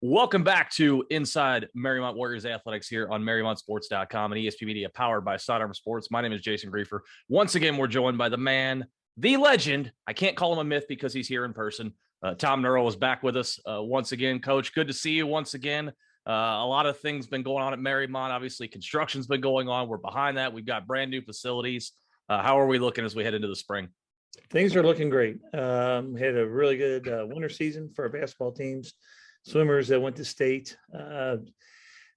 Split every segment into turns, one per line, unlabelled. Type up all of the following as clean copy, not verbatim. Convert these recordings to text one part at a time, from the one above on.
Welcome back to Inside Mariemont Warriors Athletics here on MariemontSports.com and ESP Media powered by Sidearm Sports. My name is Jason Griefer. Once again, we're joined by the man, the legend. I can't call him a myth because he's here in person. Tom Nerl is back with us once again. Coach, good to see you once again. A lot of things been going on at Mariemont. Obviously, construction's been going on. We're behind that. We've got brand new facilities. How are we looking as we head into the spring?
Things are looking great. Had a really good winter season for our basketball teams. Swimmers that went to state,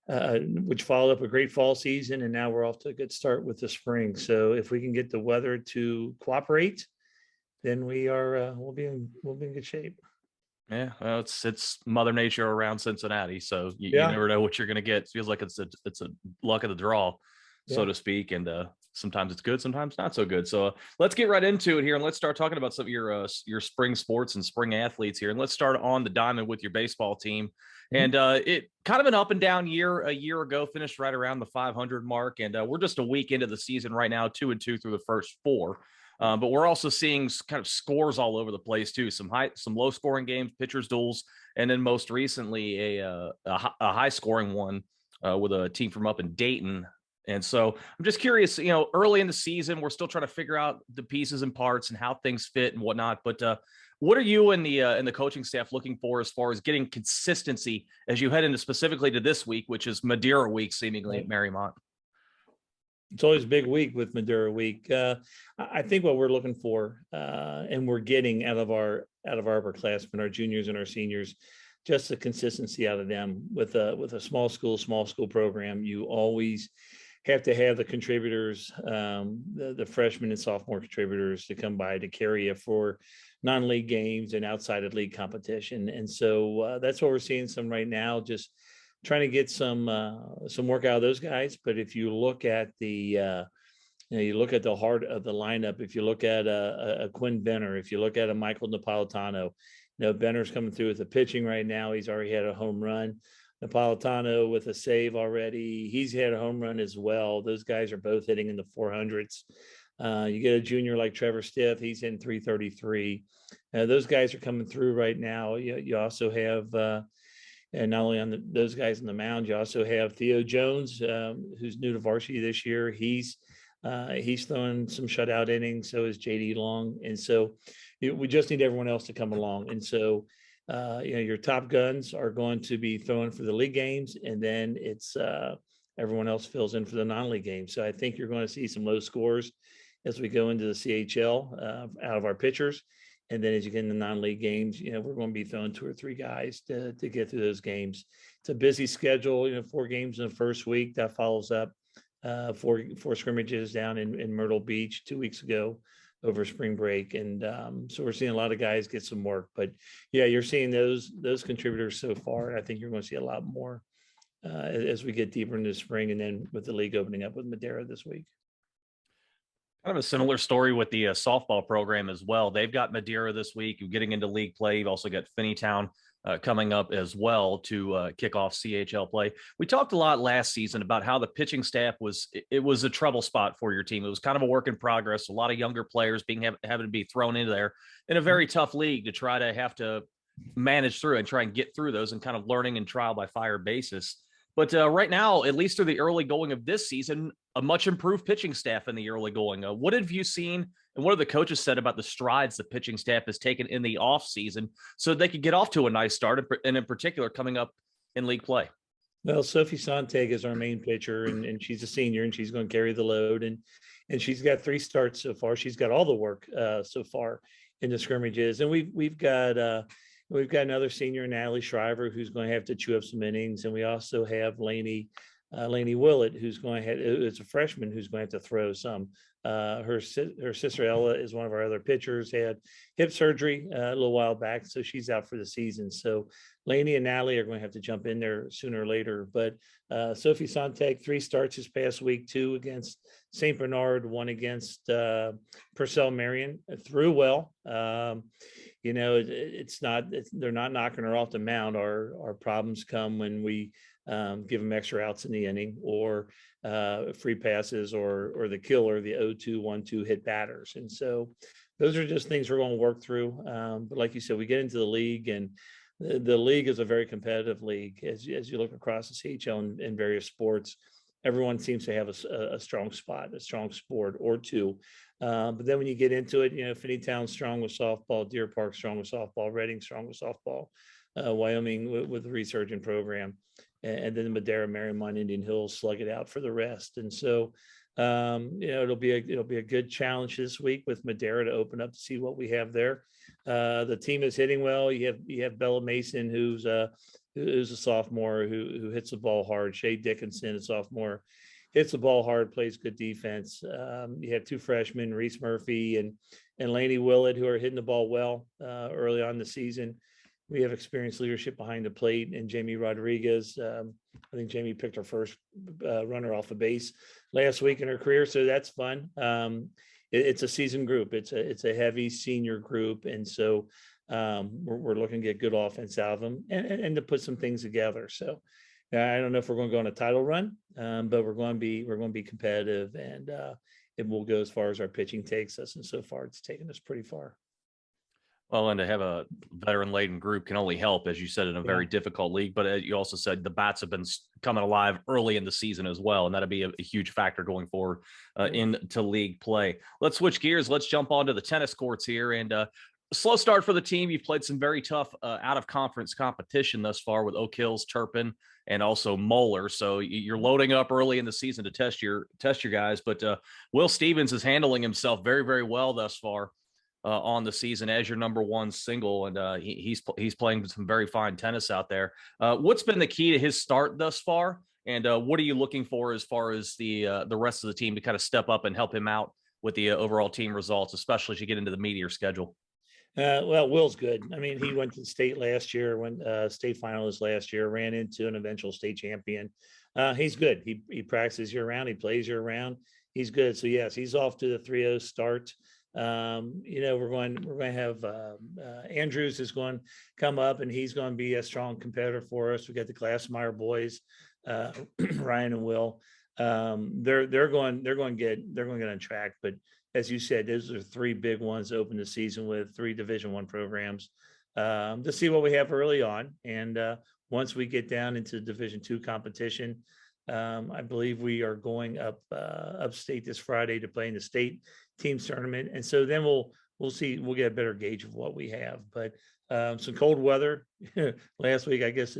which followed up a great fall season, and now we're off to a good start with the spring. So if we can get the weather to cooperate, then we'll be in good shape.
Yeah, well, it's Mother Nature around Cincinnati, so you never know what you're going to get. It feels like it's a luck of the draw, so to speak, and sometimes it's good, sometimes not so good. So let's get right into it here, and let's start talking about some of your spring sports and spring athletes here. And let's start on the diamond with your baseball team. And it kind of an up and down year. A year ago, finished right around the 500 mark, and we're just a week into the season right now, 2-2 through the first four. But we're also seeing kind of scores all over the place too. Some low scoring games, pitchers duels, and then most recently a high scoring one with a team from up in Dayton. And so I'm just curious, early in the season, we're still trying to figure out the pieces and parts and how things fit and whatnot. But what are you and the coaching staff looking for as far as getting consistency as you head into specifically to this week, which is Madeira week, seemingly at Mariemont?
It's always a big week with Madeira week. I think what we're looking for, and we're getting out of our upperclassmen, our juniors and our seniors, just the consistency out of them. With a small school program, you always have to have the contributors, the freshmen and sophomore contributors to come by to carry you for non-league games and outside of league competition. And so that's what we're seeing some right now, just trying to get some work out of those guys. But if you look at the heart of the lineup, if you look at a Quinn Benner, if you look at a Michael Napolitano, Benner's coming through with the pitching right now. He's already had a home run. Napolitano with a save already. He's had a home run as well. Those guys are both hitting in the 400s. You get a junior like Trevor Stiff. He's in 333. Those guys are coming through right now. You also have, and not only on those guys on the mound, you also have Theo Jones, who's new to varsity this year. He's throwing some shutout innings. So is JD Long. And so we just need everyone else to come along. And so your top guns are going to be throwing for the league games, and then it's everyone else fills in for the non-league games. So I think you're going to see some low scores as we go into the CHL out of our pitchers. And then as you get in the non-league games, we're going to be throwing 2 or 3 guys to get through those games. It's a busy schedule, 4 games in the first week. That follows up 4 scrimmages down in Myrtle Beach 2 weeks ago over spring break. And so we're seeing a lot of guys get some work. But yeah, you're seeing those contributors so far. And I think you're going to see a lot more as we get deeper into the spring, and then with the league opening up with Madeira this week.
Kind of a similar story with the softball program as well. They've got Madeira this week. You're getting into league play. You've also got Finneytown coming up as well to kick off CHL play. We talked a lot last season about how the pitching staff was a trouble spot for your team. It was kind of a work in progress. A lot of younger players having to be thrown into there in a very tough league to try to have to manage through and try and get through those and kind of learning and trial by fire basis. But right now, at least through the early going of this season, a much improved pitching staff in the early going. What have you seen, and what have the coaches said about the strides the pitching staff has taken in the off season so they could get off to a nice start, and in particular coming up in league play?
Well, Sophie Sontag is our main pitcher, and she's a senior, and she's going to carry the load. And she's got 3 starts so far. She's got all the work so far in the scrimmages, and we've got another senior, Natalie Shriver, who's going to have to chew up some innings, and we also have Lainey Willett, who's going to have, it's a freshman who's going to have to throw some. Her sister Ella is one of our other pitchers, had hip surgery a little while back, so she's out for the season. So Lainey and Natalie are going to have to jump in there sooner or later. But Sophie Sontag, 3 starts this past week, 2 against St. Bernard, 1 against Purcell Marion, threw well. They're not knocking her off the mound. Our problems come when we give them extra outs in the inning, or free passes, or the killer, the 0-2, 1-2 hit batters. And so those are just things we're going to work through. But like you said, we get into the league, and the league is a very competitive league. As you look across the CHL in various sports, everyone seems to have a strong spot, a strong sport or two. But then when you get into it, Finneytown strong with softball, Deer Park strong with softball, Reading strong with softball, Wyoming with the resurgent program, and then the Madera, Mariemont, Indian Hills slug it out for the rest. And so, it'll be a good challenge this week with Madera to open up to see what we have there. The team is hitting well. You have Bella Mason, who's a sophomore who hits the ball hard. Shay Dickinson, a sophomore, hits the ball hard, plays good defense. You have two freshmen, Reese Murphy and Laney Willett, who are hitting the ball well early on in the season. We have experienced leadership behind the plate, and Jamie Rodriguez. I think Jamie picked her first runner off of base last week in her career, so that's fun. It's a seasoned group. It's a heavy senior group, and so we're looking to get good offense out of them and to put some things together. So I don't know if we're going to go on a title run, but we're going to be competitive, and it will go as far as our pitching takes us. And so far, it's taken us pretty far.
Well, and to have a veteran-laden group can only help, as you said, in a very difficult league. But you also said the bats have been coming alive early in the season as well, and that'll be a huge factor going forward into league play. Let's switch gears. Let's jump onto the tennis courts here. And slow start for the team. You've played some very tough out-of-conference competition thus far with Oak Hills, Turpin, and also Moeller. So you're loading up early in the season to test your guys. But Will Stevens is handling himself very, very well thus far on the season as your number one single, and he's playing some very fine tennis out there. What's been the key to his start thus far, and what are you looking for as far as the rest of the team to kind of step up and help him out with the overall team results, especially as you get into the meatier schedule?
Well, Will's good. I mean, he went to state last year, went state finalist last year, ran into an eventual state champion. He's good. He practices year round. He plays year round. He's good. So yes, he's off to the 3-0 start. We're going to have Andrews is going to come up, and he's going to be a strong competitor for us. We got the Glassmeyer boys, Ryan and Will. They're going to get on track. But as you said, those are three big ones to open the season with, 3 Division I programs to see what we have early on. And once we get down into Division II competition, I believe we are going upstate this Friday to play in the state teams tournament. And so then we'll see, we'll get a better gauge of what we have. But some cold weather last week, I guess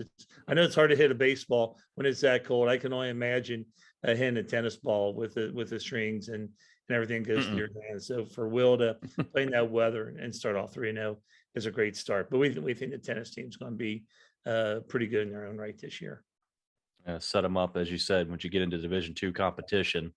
I know it's hard to hit a baseball when it's that cold. I can only imagine hitting a tennis ball with the strings and everything goes through your hands. So for Will to play in that weather and start off 3-0 is a great start. But we think the tennis team's going to be pretty good in their own right this year.
Set them up, as you said, once you get into Division II competition.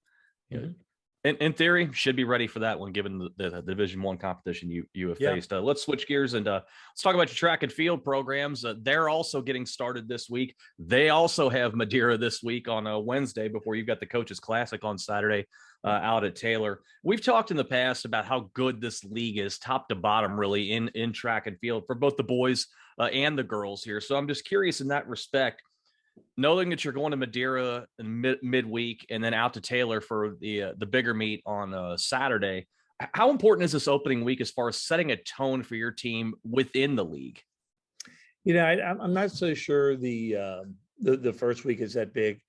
In theory, should be ready for that one, given the Division I competition you have faced. Let's switch gears and let's talk about your track and field programs. They're also getting started this week. They also have Madeira this week on a Wednesday before you've got the Coaches Classic on Saturday out at Taylor. We've talked in the past about how good this league is, top to bottom, really, in track and field for both the boys and the girls here. So I'm just curious in that respect, knowing that you're going to Madeira in midweek and then out to Taylor for the bigger meet on Saturday, how important is this opening week as far as setting a tone for your team within the league?
I'm not so sure the first week is that big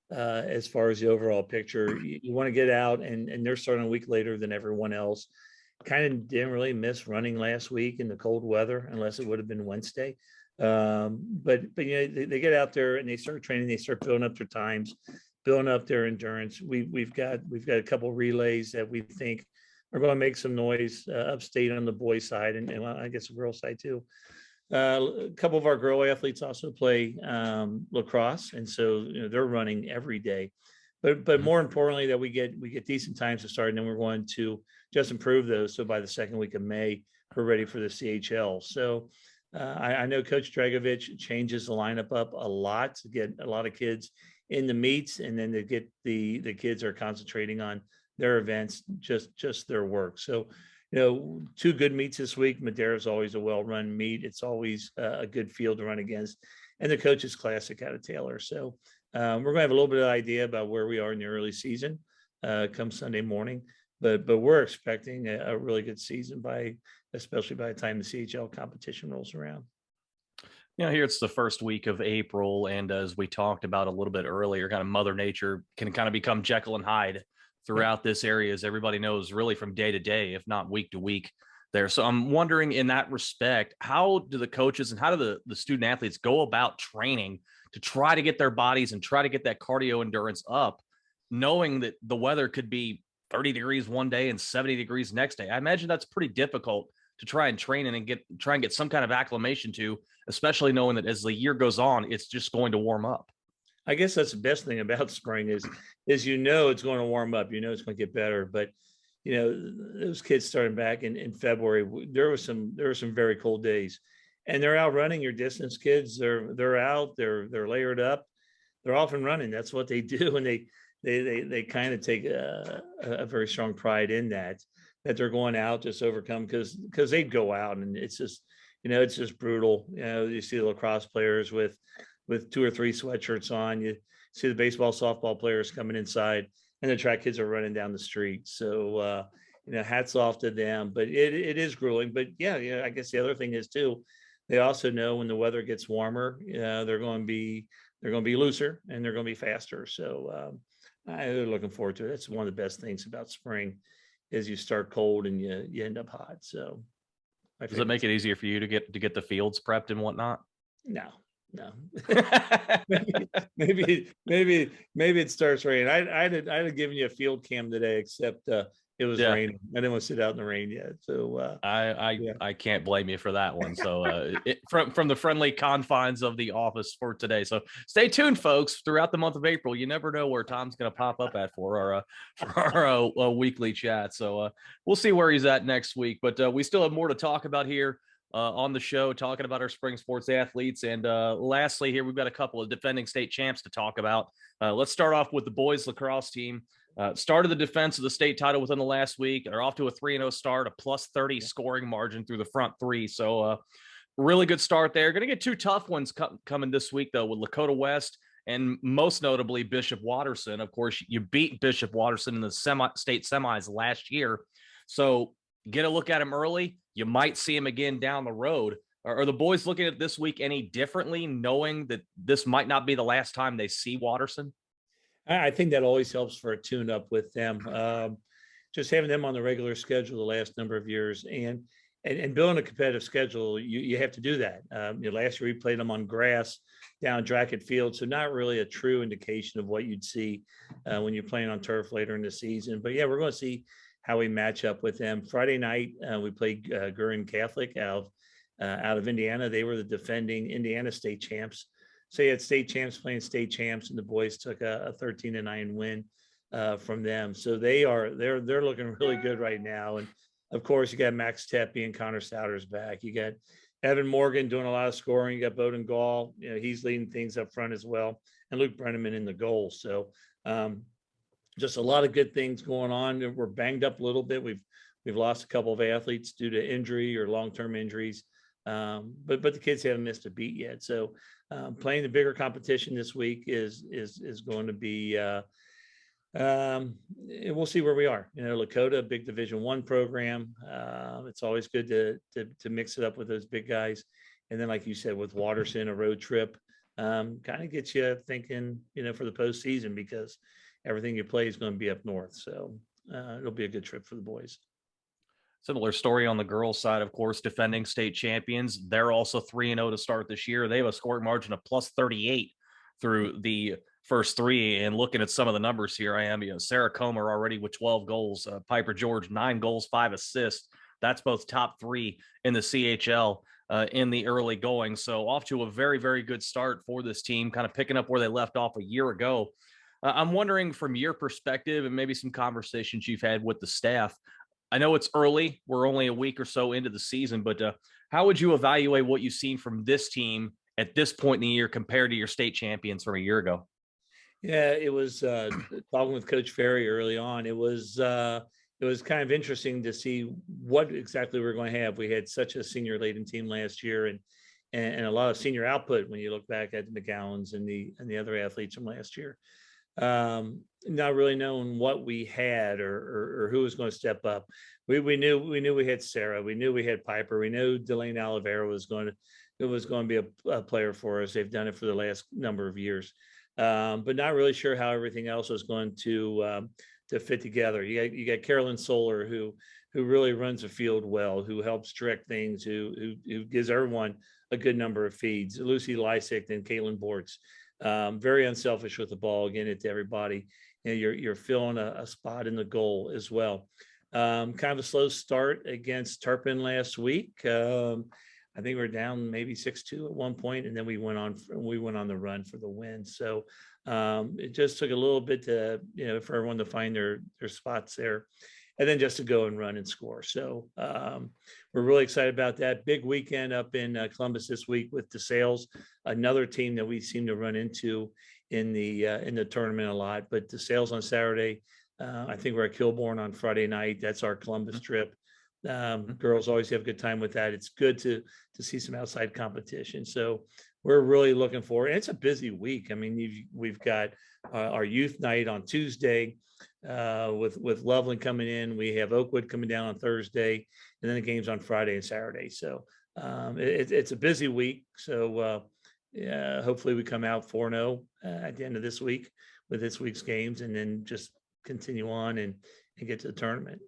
as far as the overall picture. You want to get out, and they're starting a week later than everyone else. Kind of didn't really miss running last week in the cold weather, unless it would have been Wednesday. But they get out there and they start training. They start building up their times, building up their endurance. We've got a couple relays that we think are going to make some noise upstate on the boys' side and I guess the girls' side too. A couple of our girl athletes also play lacrosse, and so they're running every day. But more importantly, that we get decent times to start, and then we're going to just improve those. So by the second week of May, we're ready for the CHL. So I know Coach Dragovich changes the lineup up a lot to get a lot of kids in the meets, and then to get the kids are concentrating on their events, just their work. So, 2 good meets this week. Madeira is always a well-run meet. It's always a good field to run against, and the Coaches Classic out of Taylor. So we're going to have a little bit of idea about where we are in the early season come Sunday morning, but we're expecting a really good season especially by the time the CHL competition rolls around.
Here it's the first week of April, and as we talked about a little bit earlier, kind of Mother Nature can kind of become Jekyll and Hyde
Yep.
throughout this area, as everybody knows, really from day to day, if not week to week there. So I'm wondering, in that respect, how do the coaches and how do the student athletes go about training to try to get their bodies and try to get that cardio endurance up, knowing that the weather could be 30 degrees one day and 70 degrees next day? I imagine that's pretty difficult to try and train and try and get some kind of acclimation to, especially knowing that as the year goes on, it's just going to warm up.
I guess that's the best thing about spring is it's going to warm up, it's going to get better. But those kids starting back in February, there were some very cold days, and they're out running your distance kids. They're out, they're layered up, they're off and running. That's what they do, and they kind of take a very strong pride in that they're going out just overcome because they'd go out and it's just it's just brutal. You see the lacrosse players with 2 or 3 sweatshirts on. You see the baseball, softball players coming inside, and the track kids are running down the street. So hats off to them. But it is grueling. But yeah, I guess the other thing is too, they also know when the weather gets warmer, they're going to be looser and they're going to be faster. So I'm looking forward to it. That's one of the best things about spring is you start cold and you end up hot. So
does it make it easier for you to get the fields prepped and whatnot?
No. maybe it starts raining. I'd have given you a field cam today, except it was raining. I didn't want to sit out in the rain yet. So
I can't blame you for that one. So from the friendly confines of the office for today. So stay tuned, folks. Throughout the month of April, you never know where Tom's going to pop up at for our weekly chat. So we'll see where he's at next week. But we still have more to talk about here on the show, talking about our spring sports athletes. And lastly, here we've got a couple of defending state champs to talk about. Let's start off with the boys lacrosse team. Started the defense of the state title within the last week. They're off to a 3-0 start, a +30 scoring margin through the front 3. So really good start there. Going to get 2 tough ones coming this week, though, with Lakota West and most notably Bishop Watterson. Of course, you beat Bishop Watterson in the state semis last year. So get a look at him early. You might see him again down the road. Are the boys looking at this week any differently, knowing that this might not be the last time they see Watterson?
I think that always helps for a tune-up with them. Just having them on the regular schedule the last number of years and building a competitive schedule, you have to do that. Last year we played them on grass down Drackett Field, so not really a true indication of what you'd see when you're playing on turf later in the season. But yeah, we're going to see how we match up with them. Friday night we played Gurin Catholic out of Indiana. They were the defending Indiana state champs. So you had state champs playing state champs, and the boys took a 13-9 win from them. So they're looking really good right now. And of course, you got Max Tepe and Connor Souders back. You got Evan Morgan doing a lot of scoring. You got Bowden Gall. He's leading things up front as well, and Luke Brenneman in the goal. So just a lot of good things going on. We're banged up a little bit. We've lost a couple of athletes due to injury or long-term injuries. But the kids haven't missed a beat yet. So playing the bigger competition this week is going to be we'll see where we are. Lakota, big Division I program. It's always good to mix it up with those big guys. And then, like you said, with Watterson, a road trip kind of gets you thinking, for the postseason, because everything you play is going to be up north. So it'll be a good trip for the boys.
Similar story on the girls' side, of course, defending state champions. They're also 3-0 to start this year. They have a scoring margin of +38 through the first 3. And looking at some of the numbers here, I am, Sarah Comer already with 12 goals, Piper George, 9 goals, 5 assists. That's both top 3 in the CHL in the early going. So off to a very, very good start for this team, kind of picking up where they left off a year ago. I'm wondering, from your perspective and maybe some conversations you've had with the staff, I know it's early. We're only a week or so into the season, but how would you evaluate what you've seen from this team at this point in the year compared to your state champions from a year ago?
Yeah, it was talking with Coach Ferry early on. It was kind of interesting to see what exactly we're going to have. We had such a senior laden team last year, and a lot of senior output when you look back at the McGowans and the other athletes from last year. Not really knowing what we had or who was going to step up. We knew we had Sarah. We knew we had Piper. We knew Delane Oliveira was going it was going to be a player for us. They've done it for the last number of years, but not really sure how everything else is going to fit together. You got Carolyn Solar, who really runs the field well, who helps direct things, who gives everyone a good number of feeds. Lucy Lysick and Caitlin Bortz, very unselfish with the ball, getting it to everybody. And you're filling a spot in the goal as well. Kind of a slow start against Turpin last week. I think we were down maybe 6-2 at one point, and then we went on the run for the win. So it just took a little bit to, for everyone to find their spots there, and then just to go and run and score. So we're really excited about that. Big weekend up in Columbus this week with DeSales, another team that we seem to run into in the tournament a lot. But DeSales on Saturday. I think we're at Kilbourne on Friday night. That's our Columbus trip. Girls always have a good time with that. It's good to see some outside competition. So we're really looking forward. And it's a busy week. I mean, we've got our youth night on Tuesday with Loveland coming in. We have Oakwood coming down on Thursday, and then the games on Friday and Saturday. So it's a busy week. So hopefully we come out 4-0 at the end of this week with this week's games, and then just continue on and get to the tournament.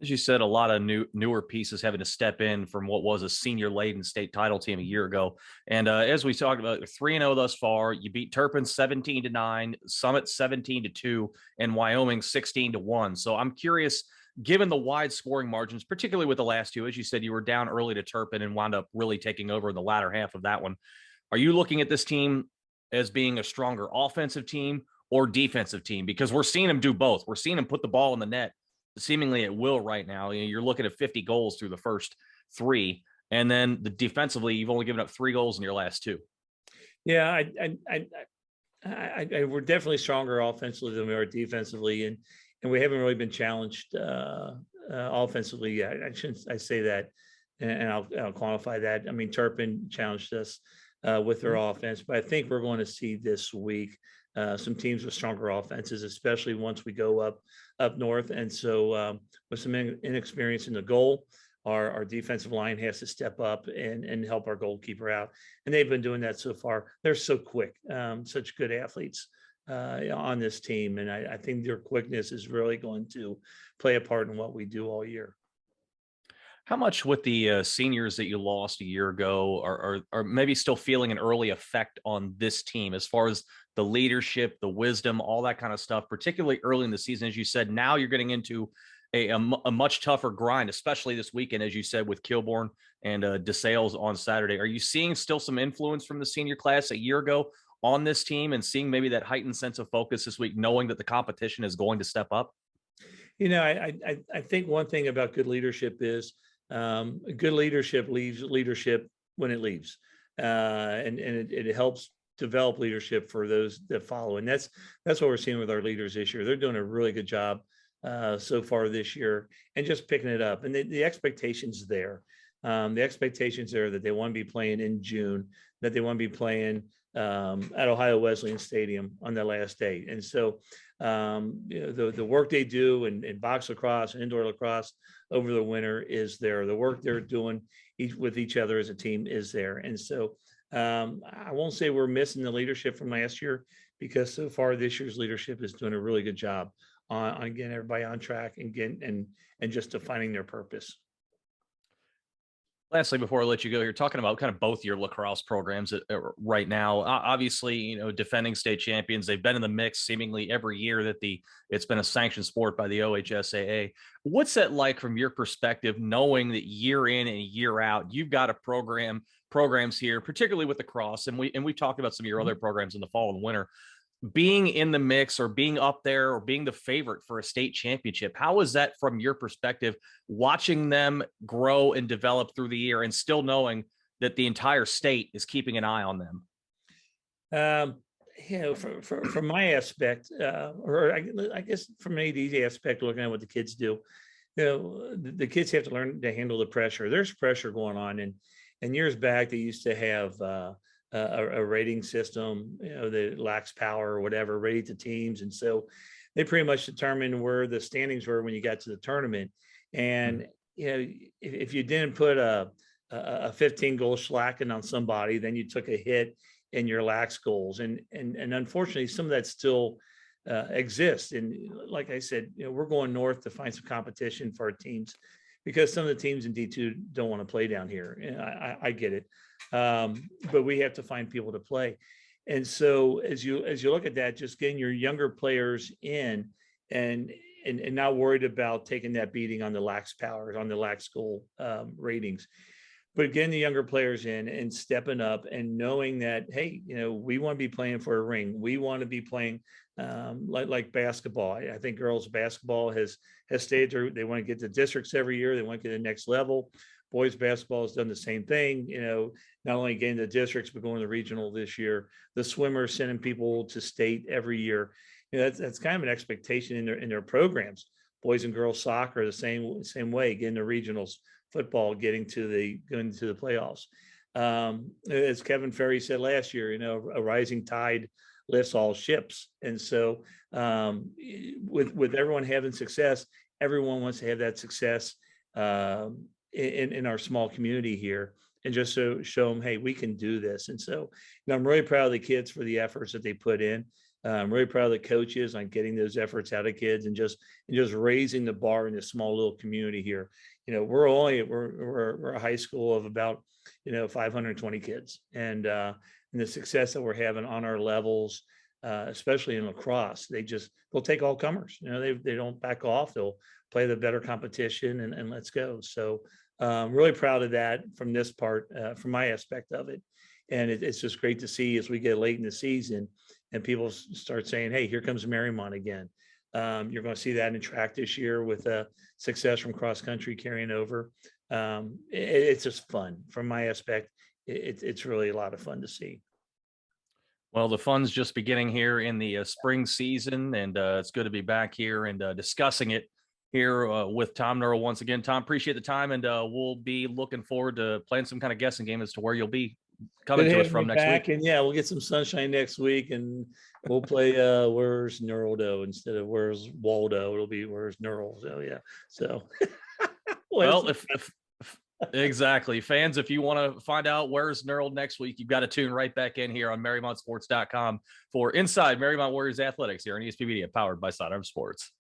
As you said, a lot of newer pieces having to step in from what was a senior laden state title team a year ago. And as we talked about, 3-0 thus far. You beat Turpin 17-9, Summit 17-2, and Wyoming 16-1. So I'm curious, given the wide scoring margins, particularly with the last two, as you said, you were down early to Turpin and wound up really taking over in the latter half of that one. Are you looking at this team as being a stronger offensive team or defensive team? Because we're seeing them do both. We're seeing them put the ball in the net seemingly at will right now. You're looking at 50 goals through the first three, and then defensively, you've only given up 3 goals in your last 2.
Yeah, we're definitely stronger offensively than we are defensively, and we haven't really been challenged offensively yet. I say that, and I'll quantify that. I mean, Turpin challenged us with their offense, but I think we're going to see this week some teams with stronger offenses, especially once we go up north. And so with some inexperience in the goal, our defensive line has to step up and help our goalkeeper out. And they've been doing that so far. They're so quick, such good athletes on this team. And I think their quickness is really going to play a part in what we do all year.
How much with the seniors that you lost a year ago are maybe still feeling an early effect on this team as far as the leadership, the wisdom, all that kind of stuff, particularly early in the season? As you said, now you're getting into a much tougher grind, especially this weekend, as you said, with Kilbourne and DeSales on Saturday. Are you seeing still some influence from the senior class a year ago on this team and seeing maybe that heightened sense of focus this week, knowing that the competition is going to step up?
I think one thing about good leadership is good leadership leaves leadership when it leaves, and it helps develop leadership for those that follow. And that's what we're seeing with our leaders this year. They're doing a really good job so far this year and just picking it up. And the expectations there. The expectations there that they want to be playing in June, that they want to be playing at Ohio Wesleyan Stadium on the last day. And so the work they do in box lacrosse and indoor lacrosse over the winter is there. The work they're doing with each other as a team is there. And so I won't say we're missing the leadership from last year, because so far this year's leadership is doing a really good job on getting everybody on track and just defining their purpose.
Lastly, before I let you go, you're talking about kind of both your lacrosse programs right now. Obviously, defending state champions, they've been in the mix seemingly every year that it's been a sanctioned sport by the OHSAA. What's that like from your perspective, knowing that year in and year out, you've got a programs here, particularly with the cross, and we talked about some of your other programs in the fall and winter, being in the mix or being up there or being the favorite for a state championship? How is that from your perspective, watching them grow and develop through the year and still knowing that the entire state is keeping an eye on them?
From my aspect, or I guess from an AD's aspect, looking at what the kids do, the kids have to learn to handle the pressure. There's pressure going on. And years back, they used to have a rating system, that lacks power or whatever, rated to teams. And so they pretty much determined where the standings were when you got to the tournament. And, if you didn't put a a 15 goal shellacking on somebody, then you took a hit in your lax goals. And unfortunately, some of that still exists. And like I said, we're going north to find some competition for our teams because some of the teams in D2 don't want to play down here. And I get it. But we have to find people to play. And so as you look at that, just getting your younger players in and not worried about taking that beating on the lax powers, on the lax goal ratings, but getting the younger players in and stepping up and knowing that, hey, we want to be playing for a ring. We want to be playing like basketball. I think girls basketball has stayed there. They want to get to districts every year. They want to get to the next level. Boys basketball has done the same thing, not only getting to districts, but going to the regional this year. The swimmers sending people to state every year. That's kind of an expectation in their programs. Boys and girls soccer the same way, getting to regionals. Football going to the playoffs. As Kevin Ferry said last year, a rising tide lifts all ships. And so with everyone having success, everyone wants to have that success in our small community here, and just show them, hey, we can do this. And so I'm really proud of the kids for the efforts that they put in. I'm really proud of the coaches on getting those efforts out of kids and just raising the bar in this small little community here. We're a high school of about 520 kids, and the success that we're having on our levels, especially in lacrosse, they'll take all comers. They don't back off. They'll play the better competition and let's go. So really proud of that from this part, from my aspect of it. And it's just great to see as we get late in the season and people start saying, hey, here comes Mariemont again. You're going to see that in track this year with success from cross country carrying over. It's just fun from my aspect. It's really a lot of fun to see.
Well, the fun's just beginning here in the spring season, and it's good to be back here and discussing it here with Tom Nerl once again. Tom, appreciate the time, and we'll be looking forward to playing some kind of guessing game as to where you'll be coming to us from next week.
And yeah, we'll get some sunshine next week, and we'll play Where's Nerl instead of Where's Waldo. It'll be Where's Nerl. So yeah. So
well, if exactly, fans, if you want to find out Where's Nerl next week, you've got to tune right back in here on MariemontSports.com for Inside Mariemont Warriors Athletics here on ESP Media, powered by Sidearm Sports.